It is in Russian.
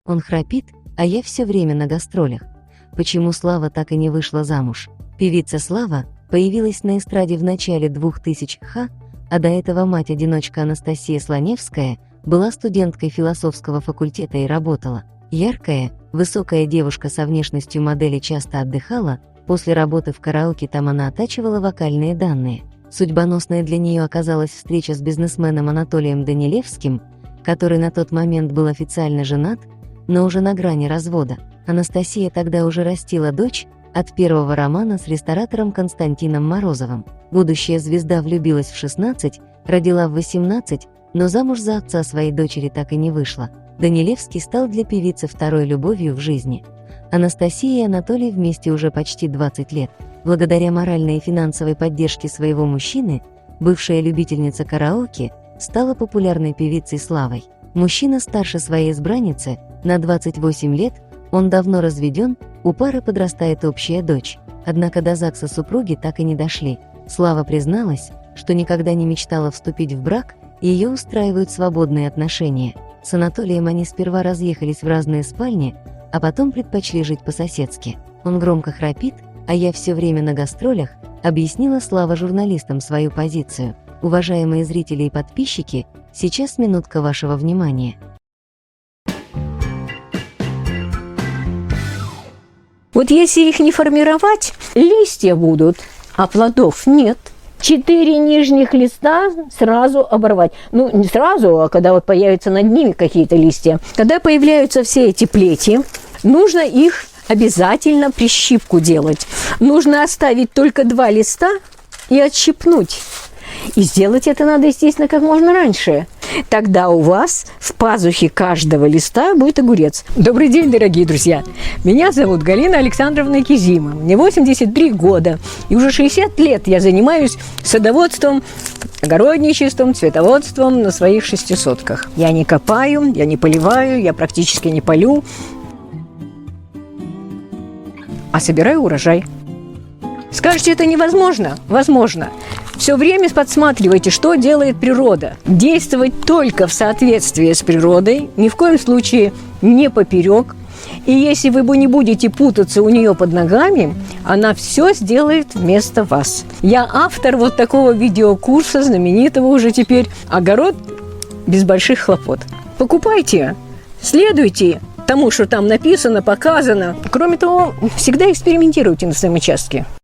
Он храпит, а я все время на гастролях. Почему Слава так и не вышла замуж? Певица Слава появилась на эстраде в начале 2000-х, а до этого мать-одиночка Анастасия Слоневская была студенткой философского факультета и работала. Яркая, высокая девушка со внешностью модели часто отдыхала, после работы в караоке там она оттачивала вокальные данные. Судьбоносной для нее оказалась встреча с бизнесменом Анатолием Данилевским, который на тот момент был официально женат, но уже на грани развода. Анастасия тогда уже растила дочь от первого романа с ресторатором Константином Морозовым. Будущая звезда влюбилась в 16, родила в 18, но замуж за отца своей дочери так и не вышла. Данилевский стал для певицы второй любовью в жизни. Анастасия и Анатолий вместе уже почти 20 лет. Благодаря моральной и финансовой поддержке своего мужчины, бывшая любительница караоке стала популярной певицей Славой. Мужчина старше своей избранницы на 28 лет, он давно разведен, у пары подрастает общая дочь. Однако до ЗАГСа супруги так и не дошли. Слава призналась, что никогда не мечтала вступить в брак, и ее устраивают свободные отношения. С Анатолием они сперва разъехались в разные спальни, а потом предпочли жить по-соседски. Он громко храпит, а я все время на гастролях, объяснила Слава журналистам свою позицию. Уважаемые зрители и подписчики, сейчас минутка вашего внимания. Вот если их не формировать, листья будут, а плодов нет. 4 нижних листа сразу оборвать. Ну, не сразу, а когда вот появятся над ними какие-то листья. Когда появляются все эти плети, нужно их обязательно прищипку делать. Нужно оставить только 2 листа и отщипнуть. И сделать это надо, естественно, как можно раньше. Тогда у вас в пазухе каждого листа будет огурец. Добрый день, дорогие друзья! Меня зовут Галина Александровна Кизима. Мне 83 года. И уже 60 лет я занимаюсь садоводством, огородничеством, цветоводством на своих 6 сотках. Я не копаю, я не поливаю, я практически не полю, а собираю урожай. Скажете, это невозможно? Возможно. Все время подсматривайте, что делает природа. Действовать только в соответствии с природой, ни в коем случае не поперек. И если вы не будете путаться у нее под ногами, она все сделает вместо вас. Я автор вот такого видеокурса, знаменитого уже теперь, «Огород без больших хлопот». Покупайте, следуйте тому, что там написано, показано. Кроме того, всегда экспериментируйте на своем участке.